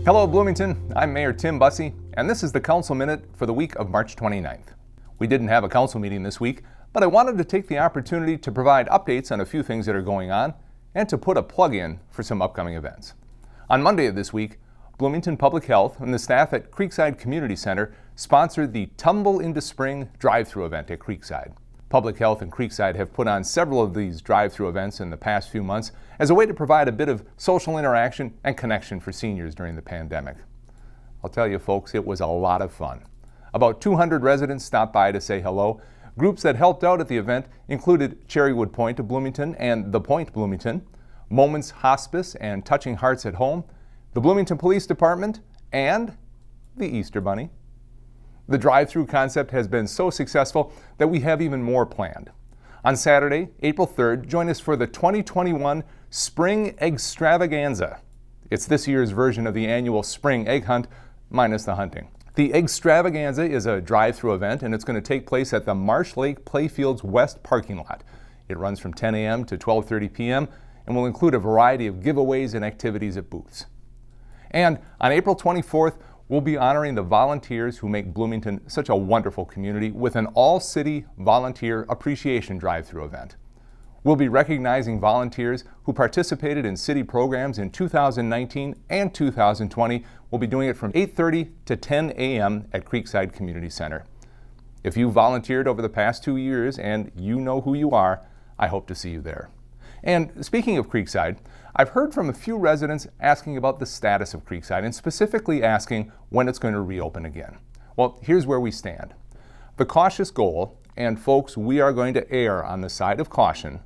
Hello Bloomington, I'm Mayor Tim Busse, and this is the Council Minute for the week of March 29th. We didn't have a council meeting this week, but I wanted to take the opportunity to provide updates on a few things that are going on and to put a plug in for some upcoming events. On Monday of this week, Bloomington Public Health and the staff at Creekside Community Center sponsored the Tumble into Spring drive-thru event at Creekside. Public Health and Creekside have put on several of these drive-thru events in the past few months as a way to provide a bit of social interaction and connection for seniors during the pandemic. I'll tell you folks, it was a lot of fun. About 200 residents stopped by to say hello. Groups that helped out at the event included Cherrywood Point of Bloomington and The Point Bloomington, Moments Hospice and Touching Hearts at Home, the Bloomington Police Department, and the Easter Bunny. The drive-thru concept has been so successful that we have even more planned. On Saturday, April 3rd, join us for the 2021 Spring Eggstravaganza. It's this year's version of the annual spring egg hunt, minus the hunting. The Eggstravaganza is a drive-thru event, and it's going to take place at the Marsh Lake Playfields West parking lot. It runs from 10 a.m. to 12:30 p.m. and will include a variety of giveaways and activities at booths. And on April 24th, we'll be honoring the volunteers who make Bloomington such a wonderful community with an all-city volunteer appreciation drive-thru event. We'll be recognizing volunteers who participated in city programs in 2019 and 2020. We'll be doing it from 8:30 to 10 a.m. at Creekside Community Center. If you volunteered over the past 2 years and you know who you are, I hope to see you there. And speaking of Creekside, I've heard from a few residents asking about the status of Creekside and specifically asking when it's going to reopen again. Well, here's where we stand. The cautious goal, and folks, we are going to err on the side of caution,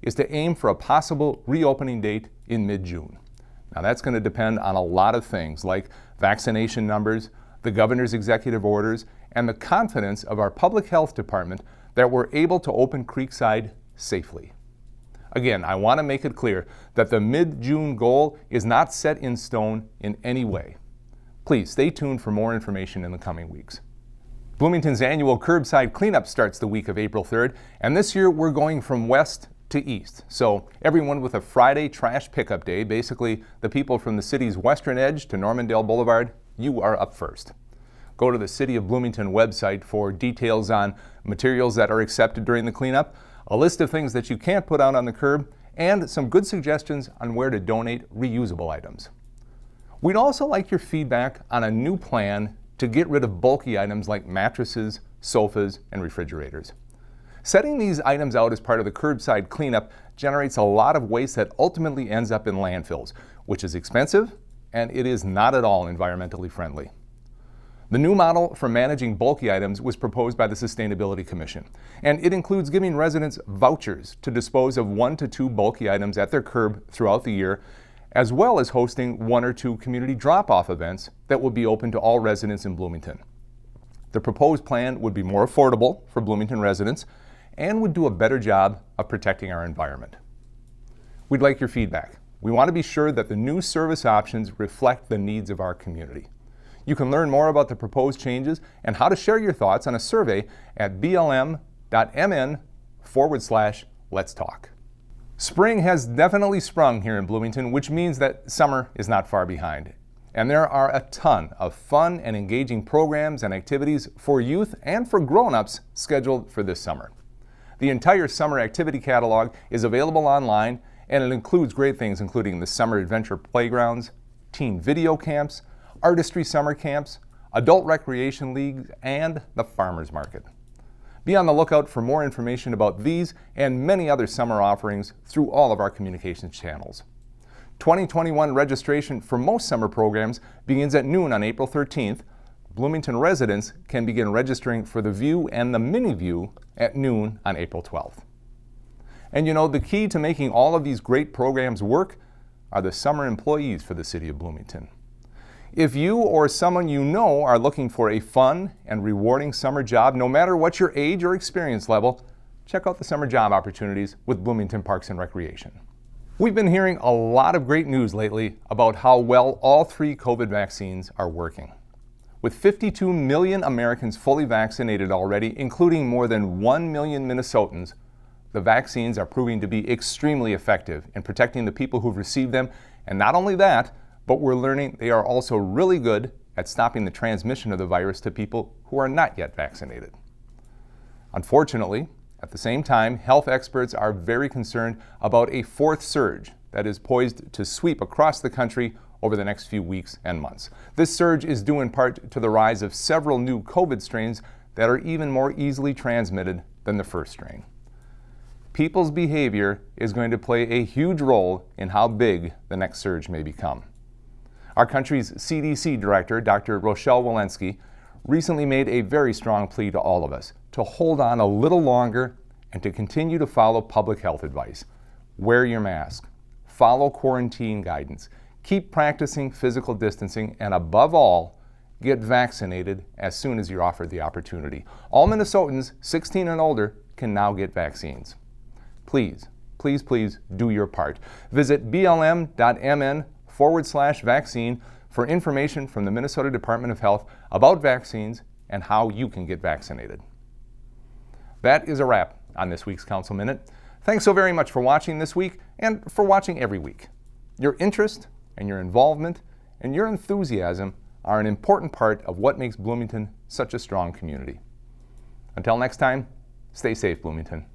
is to aim for a possible reopening date in mid-June. Now that's going to depend on a lot of things like vaccination numbers, the governor's executive orders, and the confidence of our public health department that we're able to open Creekside safely. Again, I want to make it clear that the mid-June goal is not set in stone in any way. Please stay tuned for more information in the coming weeks. Bloomington's annual curbside cleanup starts the week of April 3rd, and this year we're going from west to east. So everyone with a Friday trash pickup day, basically the people from the city's western edge to Normandale Boulevard, you are up first. Go to the City of Bloomington website for details on materials that are accepted during the cleanup, a list of things that you can't put out on the curb, and some good suggestions on where to donate reusable items. We'd also like your feedback on a new plan to get rid of bulky items like mattresses, sofas, and refrigerators. Setting these items out as part of the curbside cleanup generates a lot of waste that ultimately ends up in landfills, which is expensive, and it is not at all environmentally friendly. The new model for managing bulky items was proposed by the Sustainability Commission, and it includes giving residents vouchers to dispose of 1 to 2 bulky items at their curb throughout the year, as well as hosting 1 or 2 community drop-off events that will be open to all residents in Bloomington. The proposed plan would be more affordable for Bloomington residents and would do a better job of protecting our environment. We'd like your feedback. We want to be sure that the new service options reflect the needs of our community. You can learn more about the proposed changes and how to share your thoughts on a survey at blm.mn/Let's Talk. Spring has definitely sprung here in Bloomington, which means that summer is not far behind. And there are a ton of fun and engaging programs and activities for youth and for grown-ups scheduled for this summer. The entire summer activity catalog is available online, and it includes great things including the Summer Adventure Playgrounds, teen video camps, artistry summer camps, adult recreation leagues, and the farmers market. Be on the lookout for more information about these and many other summer offerings through all of our communications channels. 2021 registration for most summer programs begins at noon on April 13th. Bloomington residents can begin registering for the View and the Mini View at noon on April 12th. And you know, the key to making all of these great programs work are the summer employees for the City of Bloomington. If you or someone you know are looking for a fun and rewarding summer job, no matter what your age or experience level, check out the summer job opportunities with Bloomington Parks and Recreation. We've been hearing a lot of great news lately about how well all 3 COVID vaccines are working. With 52 million Americans fully vaccinated already, including more than 1 million Minnesotans, the vaccines are proving to be extremely effective in protecting the people who've received them, and not only that, but we're learning they are also really good at stopping the transmission of the virus to people who are not yet vaccinated. Unfortunately, at the same time, health experts are very concerned about a fourth surge that is poised to sweep across the country over the next few weeks and months. This surge is due in part to the rise of several new COVID strains that are even more easily transmitted than the first strain. People's behavior is going to play a huge role in how big the next surge may become. Our country's CDC director, Dr. Rochelle Walensky, recently made a very strong plea to all of us to hold on a little longer and to continue to follow public health advice. Wear your mask, follow quarantine guidance, keep practicing physical distancing, and above all, get vaccinated as soon as you're offered the opportunity. All Minnesotans 16 and older can now get vaccines. Please, please, please do your part. Visit blm.mn/vaccine for information from the Minnesota Department of Health about vaccines and how you can get vaccinated. That is a wrap on this week's Council Minute. Thanks so very much for watching this week and for watching every week. Your interest and your involvement and your enthusiasm are an important part of what makes Bloomington such a strong community. Until next time, stay safe, Bloomington.